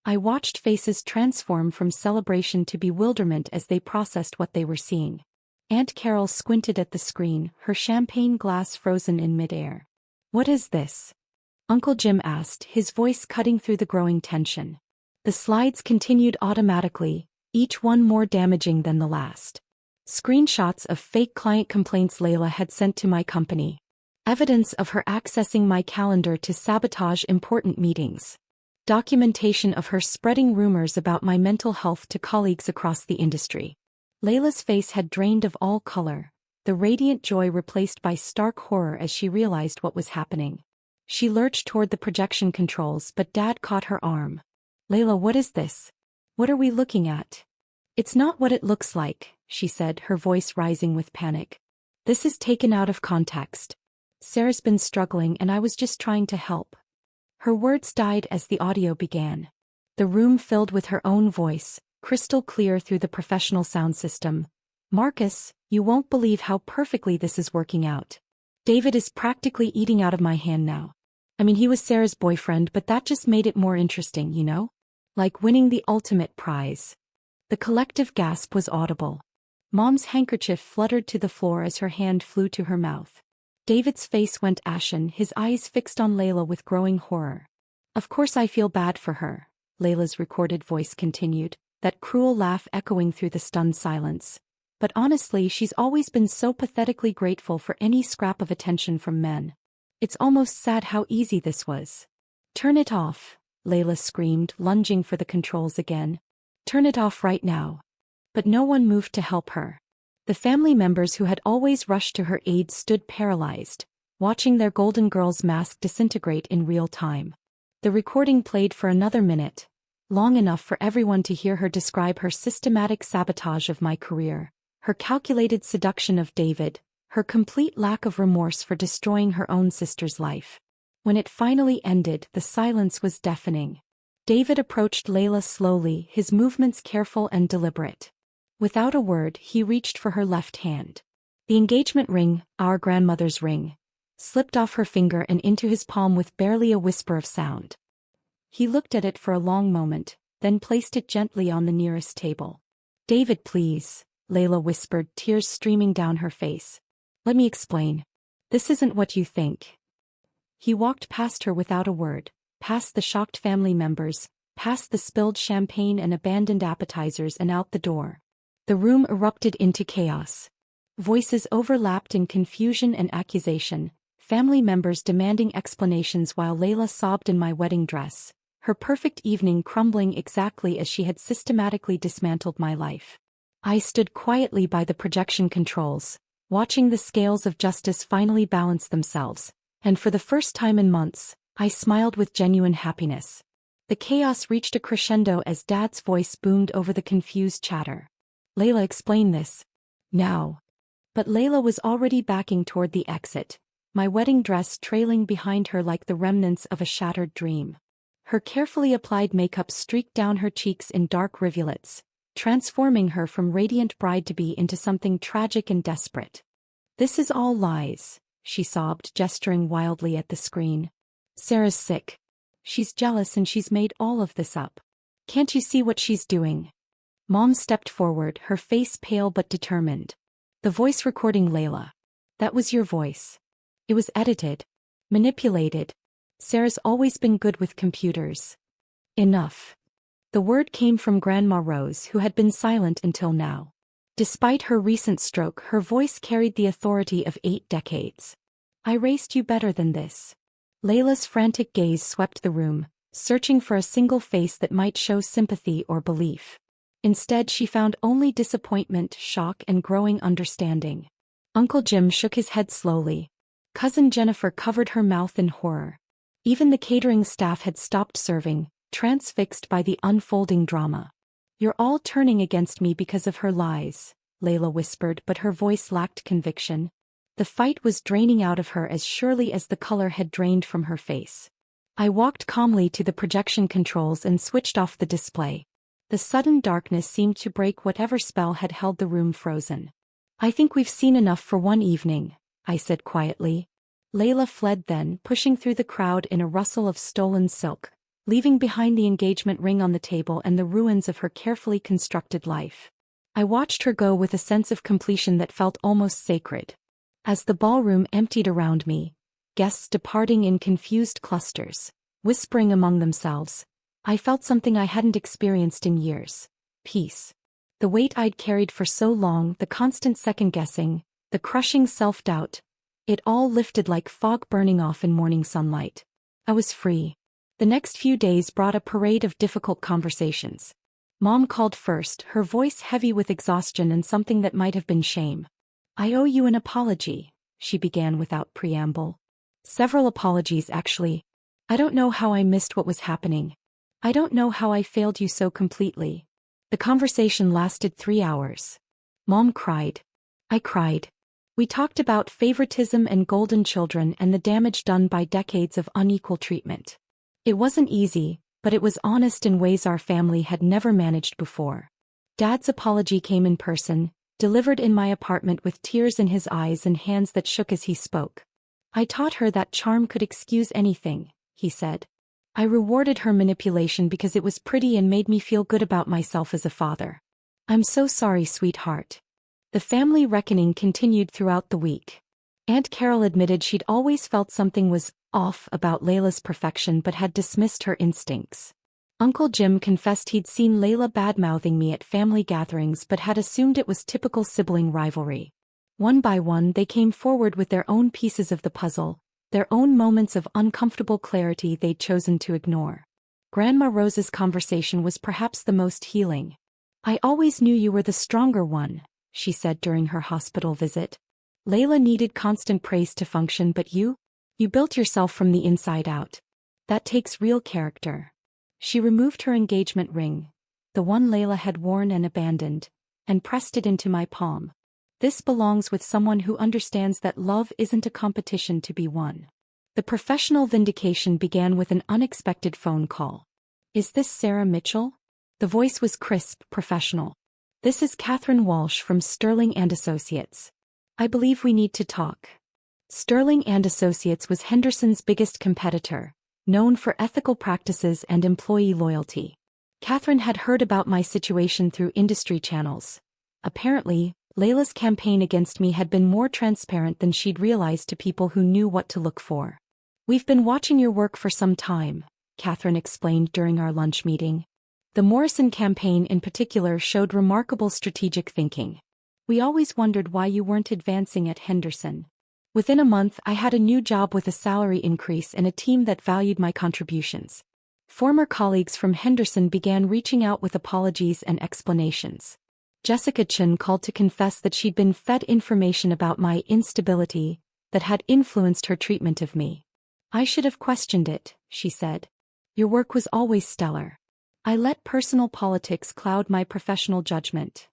I watched faces transform from celebration to bewilderment as they processed what they were seeing. Aunt Carol squinted at the screen, her champagne glass frozen in midair. "What is this?" Uncle Jim asked, his voice cutting through the growing tension. The slides continued automatically, each one more damaging than the last. Screenshots of fake client complaints Layla had sent to my company. Evidence of her accessing my calendar to sabotage important meetings. Documentation of her spreading rumors about my mental health to colleagues across the industry. Layla's face had drained of all color, the radiant joy replaced by stark horror as she realized what was happening. She lurched toward the projection controls, but Dad caught her arm. "Layla, what is this? What are we looking at?" "It's not what it looks like," she said, her voice rising with panic. "This is taken out of context. Sarah's been struggling and I was just trying to help." Her words died as the audio began. The room filled with her own voice, crystal clear through the professional sound system. "Marcus, you won't believe how perfectly this is working out. David is practically eating out of my hand now. I mean, he was Sarah's boyfriend, but that just made it more interesting, you know? Like winning the ultimate prize." The collective gasp was audible. Mom's handkerchief fluttered to the floor as her hand flew to her mouth. David's face went ashen, his eyes fixed on Layla with growing horror. "Of course I feel bad for her," Layla's recorded voice continued, that cruel laugh echoing through the stunned silence. "But honestly, she's always been so pathetically grateful for any scrap of attention from men. It's almost sad how easy this was." "Turn it off," Layla screamed, lunging for the controls again. "Turn it off right now." But no one moved to help her. The family members who had always rushed to her aid stood paralyzed, watching their Golden Girls mask disintegrate in real time. The recording played for another minute, long enough for everyone to hear her describe her systematic sabotage of my career, her calculated seduction of David, her complete lack of remorse for destroying her own sister's life. When it finally ended, the silence was deafening. David approached Layla slowly, his movements careful and deliberate. Without a word, he reached for her left hand. The engagement ring, our grandmother's ring, slipped off her finger and into his palm with barely a whisper of sound. He looked at it for a long moment, then placed it gently on the nearest table. "David, please," Layla whispered, tears streaming down her face. "Let me explain. This isn't what you think." He walked past her without a word, past the shocked family members, past the spilled champagne and abandoned appetizers and out the door. The room erupted into chaos. Voices overlapped in confusion and accusation, family members demanding explanations while Layla sobbed in my wedding dress, her perfect evening crumbling exactly as she had systematically dismantled my life. I stood quietly by the projection controls, watching the scales of justice finally balance themselves, and for the first time in months, I smiled with genuine happiness. The chaos reached a crescendo as Dad's voice boomed over the confused chatter. "Layla, explain this. Now." But Layla was already backing toward the exit, my wedding dress trailing behind her like the remnants of a shattered dream. Her carefully applied makeup streaked down her cheeks in dark rivulets, transforming her from radiant bride-to-be into something tragic and desperate. "This is all lies," she sobbed, gesturing wildly at the screen. "Sarah's sick. She's jealous and she's made all of this up. Can't you see what she's doing?" Mom stepped forward, her face pale but determined. "The voice recording, Layla. That was your voice. It was edited. Manipulated. Sarah's always been good with computers." "Enough." The word came from Grandma Rose, who had been silent until now. Despite her recent stroke, her voice carried the authority of 8 decades. "I raised you better than this." Layla's frantic gaze swept the room, searching for a single face that might show sympathy or belief. Instead, she found only disappointment, shock, and growing understanding. Uncle Jim shook his head slowly. Cousin Jennifer covered her mouth in horror. Even the catering staff had stopped serving, transfixed by the unfolding drama. "You're all turning against me because of her lies," Layla whispered, but her voice lacked conviction. The fight was draining out of her as surely as the color had drained from her face. I walked calmly to the projection controls and switched off the display. The sudden darkness seemed to break whatever spell had held the room frozen. "I think we've seen enough for one evening," I said quietly. Layla fled then, pushing through the crowd in a rustle of stolen silk, leaving behind the engagement ring on the table and the ruins of her carefully constructed life. I watched her go with a sense of completion that felt almost sacred. As the ballroom emptied around me, guests departing in confused clusters, whispering among themselves, I felt something I hadn't experienced in years: peace. The weight I'd carried for so long, the constant second-guessing, the crushing self-doubt, it all lifted like fog burning off in morning sunlight. I was free. The next few days brought a parade of difficult conversations. Mom called first, her voice heavy with exhaustion and something that might have been shame. "I owe you an apology," she began without preamble. "Several apologies, actually. I don't know how I missed what was happening. I don't know how I failed you so completely." The conversation lasted 3 hours. Mom cried. I cried. We talked about favoritism and golden children and the damage done by decades of unequal treatment. It wasn't easy, but it was honest in ways our family had never managed before. Dad's apology came in person, delivered in my apartment with tears in his eyes and hands that shook as he spoke. "I taught her that charm could excuse anything," he said. "I rewarded her manipulation because it was pretty and made me feel good about myself as a father. I'm so sorry, sweetheart." The family reckoning continued throughout the week. Aunt Carol admitted she'd always felt something was off about Layla's perfection but had dismissed her instincts. Uncle Jim confessed he'd seen Layla badmouthing me at family gatherings but had assumed it was typical sibling rivalry. One by one they came forward with their own pieces of the puzzle, their own moments of uncomfortable clarity they'd chosen to ignore. Grandma Rose's conversation was perhaps the most healing. "I always knew you were the stronger one," she said during her hospital visit. "Layla needed constant praise to function, but you built yourself from the inside out. That takes real character." She removed her engagement ring, the one Layla had worn and abandoned, and pressed it into my palm. "This belongs with someone who understands that love isn't a competition to be won." The professional vindication began with an unexpected phone call. "Is this Sarah Mitchell?" The voice was crisp, professional. "This is Catherine Walsh from Sterling and Associates. I believe we need to talk." Sterling and Associates was Henderson's biggest competitor, known for ethical practices and employee loyalty. Catherine had heard about my situation through industry channels. Apparently, Layla's campaign against me had been more transparent than she'd realized to people who knew what to look for. "We've been watching your work for some time," Catherine explained during our lunch meeting. "The Morrison campaign in particular showed remarkable strategic thinking. We always wondered why you weren't advancing at Henderson." Within a month, I had a new job with a salary increase and a team that valued my contributions. Former colleagues from Henderson began reaching out with apologies and explanations. Jessica Chen called to confess that she'd been fed information about my instability that had influenced her treatment of me. "I should have questioned it," she said. "Your work was always stellar. I let personal politics cloud my professional judgment."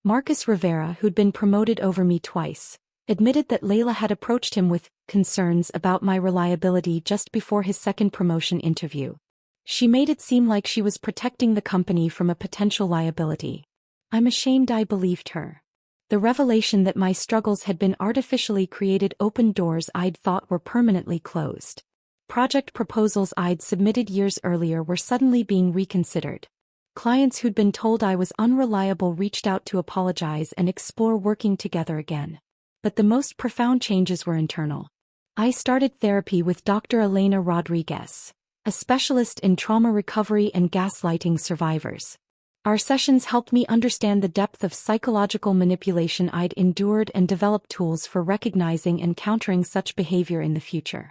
Marcus Rivera, who'd been promoted over me twice, admitted that Layla had approached him with concerns about my reliability just before his second promotion interview. She made it seem like she was protecting the company from a potential liability. I'm ashamed I believed her. The revelation that my struggles had been artificially created opened doors I'd thought were permanently closed. Project proposals I'd submitted years earlier were suddenly being reconsidered. Clients who'd been told I was unreliable reached out to apologize and explore working together again. But the most profound changes were internal. I started therapy with Dr. Elena Rodriguez, a specialist in trauma recovery and gaslighting survivors. Our sessions helped me understand the depth of psychological manipulation I'd endured and develop tools for recognizing and countering such behavior in the future.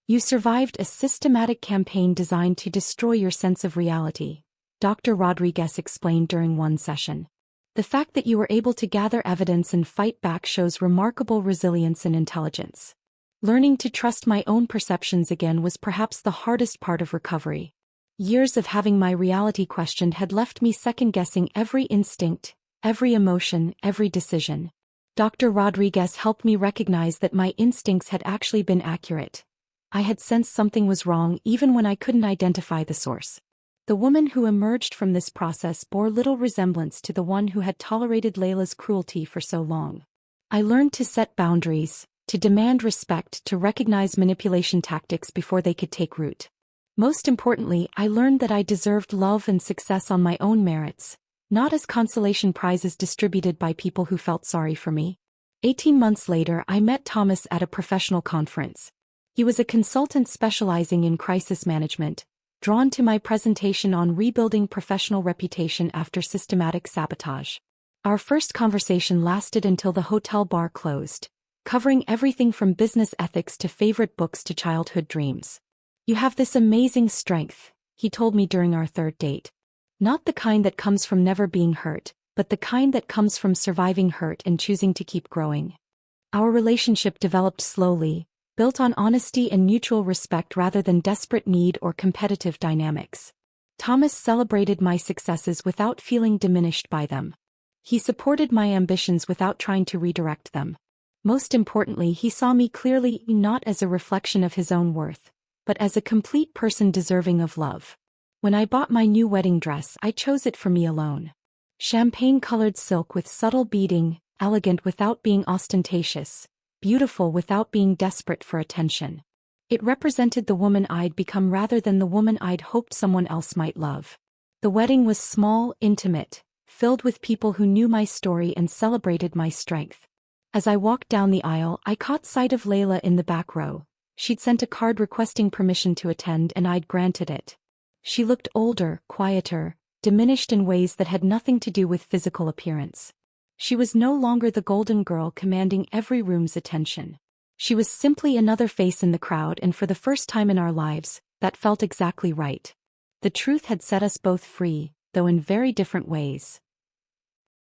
You survived a systematic campaign designed to destroy your sense of reality, Dr. Rodriguez explained during one session. The fact that you were able to gather evidence and fight back shows remarkable resilience and intelligence. Learning to trust my own perceptions again was perhaps the hardest part of recovery. Years of having my reality questioned had left me second-guessing every instinct, every emotion, every decision. Dr. Rodriguez helped me recognize that my instincts had actually been accurate. I had sensed something was wrong even when I couldn't identify the source. The woman who emerged from this process bore little resemblance to the one who had tolerated Layla's cruelty for so long. I learned to set boundaries, to demand respect, to recognize manipulation tactics before they could take root. Most importantly, I learned that I deserved love and success on my own merits, not as consolation prizes distributed by people who felt sorry for me. 18 months later, I met Thomas at a professional conference. He was a consultant specializing in crisis management, drawn to my presentation on rebuilding professional reputation after systematic sabotage. Our first conversation lasted until the hotel bar closed, covering everything from business ethics to favorite books to childhood dreams. You have this amazing strength, he told me during our third date. Not the kind that comes from never being hurt, but the kind that comes from surviving hurt and choosing to keep growing. Our relationship developed slowly, built on honesty and mutual respect rather than desperate need or competitive dynamics. Thomas celebrated my successes without feeling diminished by them. He supported my ambitions without trying to redirect them. Most importantly, he saw me clearly not as a reflection of his own worth, but as a complete person deserving of love. When I bought my new wedding dress, I chose it for me alone. Champagne-colored silk with subtle beading, elegant without being ostentatious, beautiful without being desperate for attention. It represented the woman I'd become rather than the woman I'd hoped someone else might love. The wedding was small, intimate, filled with people who knew my story and celebrated my strength. As I walked down the aisle, I caught sight of Layla in the back row. She'd sent a card requesting permission to attend and I'd granted it. She looked older, quieter, diminished in ways that had nothing to do with physical appearance. She was no longer the golden girl commanding every room's attention. She was simply another face in the crowd, and for the first time in our lives, that felt exactly right. The truth had set us both free, though in very different ways.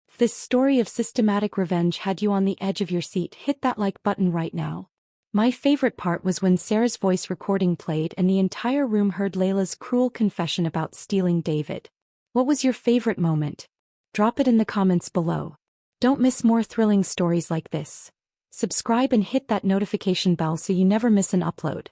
If this story of systematic revenge had you on the edge of your seat, hit that like button right now. My favorite part was when Sarah's voice recording played and the entire room heard Layla's cruel confession about stealing David. What was your favorite moment? Drop it in the comments below. Don't miss more thrilling stories like this. Subscribe and hit that notification bell so you never miss an upload.